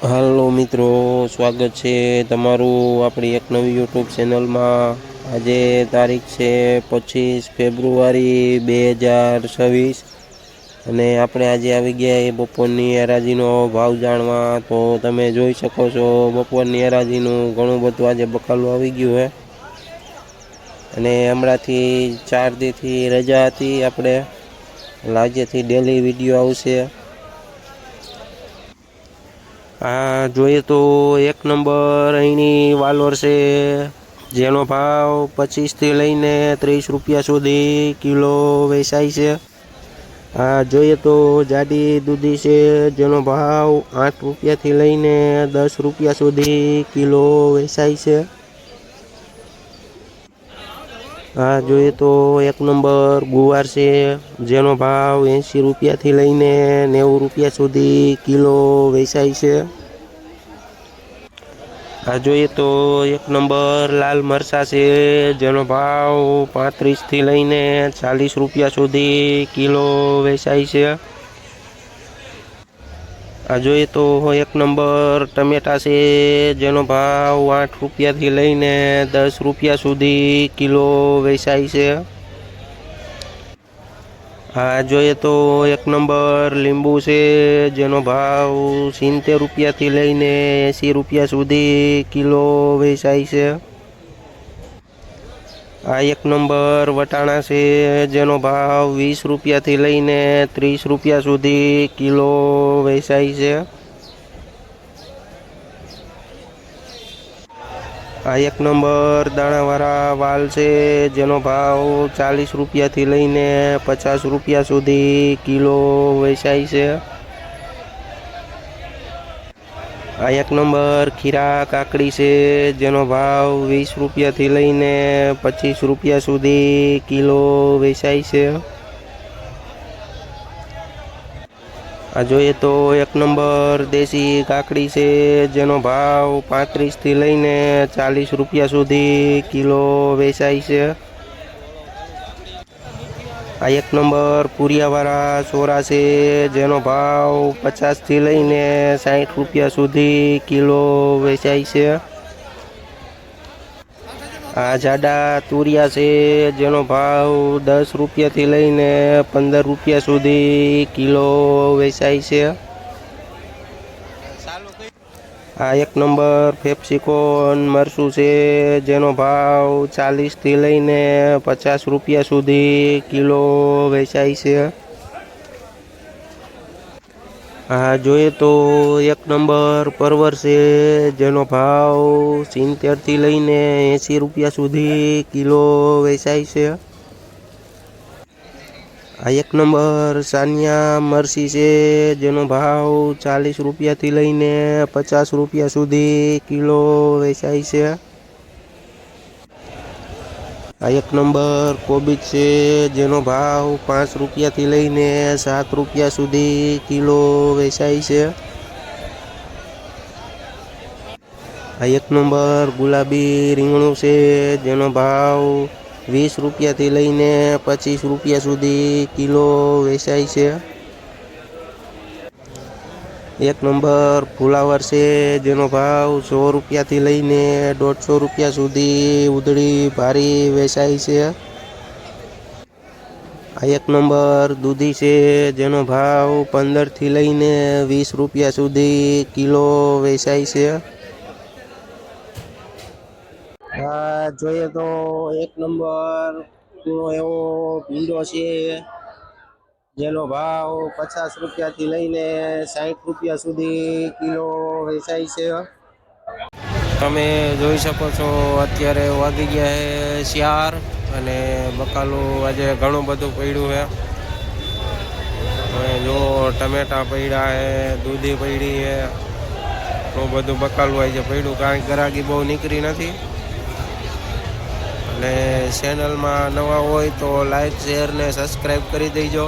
હાલો મિત્રો, સ્વાગત છે તમારું આપણી એક નવી યુટ્યુબ ચેનલમાં। આજે તારીખ છે 25 ફેબ્રુઆરી 2026 અને આપણે આજે આવી ગયા એ બપોરની હરાજીનો ભાવ જાણવા। તો તમે જોઈ શકો છો બપોરની હરાજીનું ઘણું બધું આજે બકાલું આવી ગયું છે અને હમણાંથી 4 દીથી રજા હતી આપણે, આજેથી ડેલી વિડીયો આવશે। આ જોઈએ તો એક નંબર અહીંની વાલોર છે, જેનો ભાવ 25થી લઈને 30 રૂપિયા સુધી કિલો વેચાય છે। આ જોઈએ તો જાડી દૂધી છે, જેનો ભાવ 8 રૂપિયાથી લઈને 10 રૂપિયા સુધી કિલો વેચાય છે। આ જોઈએ તો એક નંબર ગુવાર છે, જેનો ભાવ 80 રૂપિયાથી લઈને 90 રૂપિયા સુધી કિલો વેચાય છે। આ જોઈએ તો એક નંબર લાલ મરચાં છે, જેનો ભાવ 35થી લઈને 40 રૂપિયા સુધી કિલો વેચાય છે। આ જોઈએ તો એક નંબર ટમેટા છે, જેનો ભાવ 8 રૂપિયાથી લઈને 10 રૂપિયા સુધી કિલો વેચાય છે। આ જોઈએ તો એક નંબર લીંબુ છે, જેનો ભાવ 70 રૂપિયાથી લઈને 80 રૂપિયા સુધી કિલો વેચાય છે। આ એક નંબર વટાણા છે, જેનો ભાવ 20 રૂપિયાથી લઈને 30 રૂપિયા સુધી કિલો વેચાય છે। આ એક નંબર દાણાવાળા વાલ છે, જેનો ભાવ 40 રૂપિયાથી લઈને 50 રૂપિયા સુધી કિલો વેચાય છે। આ એક નંબર ખીરા કાકડી છે, જેનો ભાવ 20 રૂપિયાથી લઈને 25 રૂપિયા સુધી કિલો વેચાય છે। આ જોઈએ તો એક નંબર દેશી કાકડી છે, જેનો ભાવ 35થી લઈને 40 રૂપિયા સુધી કિલો વેચાય છે। આ એક નંબર પૂરિયાવાળા ચોરા છે, જેનો ભાવ 50થી લઈને 60 રૂપિયા સુધી કિલો વેચાય છે। આ જાડા તુરિયા છે, જેનો ભાવ 10 રૂપિયાથી લઈને 15 રૂપિયા સુધી કિલો વેચાય છે। આ એક નંબર ફેપ્સિકોન મરચું છે, જેનો ભાવ 40થી લઈને 50 રૂપિયા સુધી કિલો વેચાય છે। આ જોઈએ તો એક નંબર પરવર છે, જેનો ભાવ 70થી લઈને 80 રૂપિયા સુધી કિલો વેચાય છે। આ એક નંબર સાનિયા મરચી છે, જેનો ભાવ 40 રૂપિયાથી લઈને 50 રૂપિયા સુધી કિલો વેચાય છે। આ એક નંબર કોબીજ છે, જેનો ભાવ 5 રૂપિયાથી લઈને 7 રૂપિયા સુધી કિલો વેચાય છે। આ એક નંબર ગુલાબી રીંગણું છે, જેનો ભાવ 20 રૂપિયાથી લઈને 25 રૂપિયા સુધી કિલો વેચાય છે। એક નંબર ફુલાવર છે, જેનો ભાવ 100 રૂપિયાથી લઈને 150 રૂપિયા સુધી ઉધડી ભારી વેચાય છે। આ એક નંબર દૂધી છે, જેનો ભાવ 15થી લઈને 20 રૂપિયા સુધી કિલો વેચાય છે। આ જોઈએ તો એક નંબર એવો ભીંડો છે, જેનો ભાવ 50 રૂપિયાથી લઈને 60 રૂપિયા સુધી કિલો વેચાય છે। તમે જોઈ શકો છો અત્યારે વાગી ગયા છે 4 અને બકાલું આજે ઘણું બધું પડ્યું છે। હવે જો ટમેટા પડ્યા છે, દૂધી પડી છે, બહુ બધું બકાલું આજે પડ્યું, કારણ કે ગરાગી બહુ નીકળી નથી। અને ચેનલમાં નવા હોય તો લાઈક શેર ને સબસ્ક્રાઈબ કરી દેજો।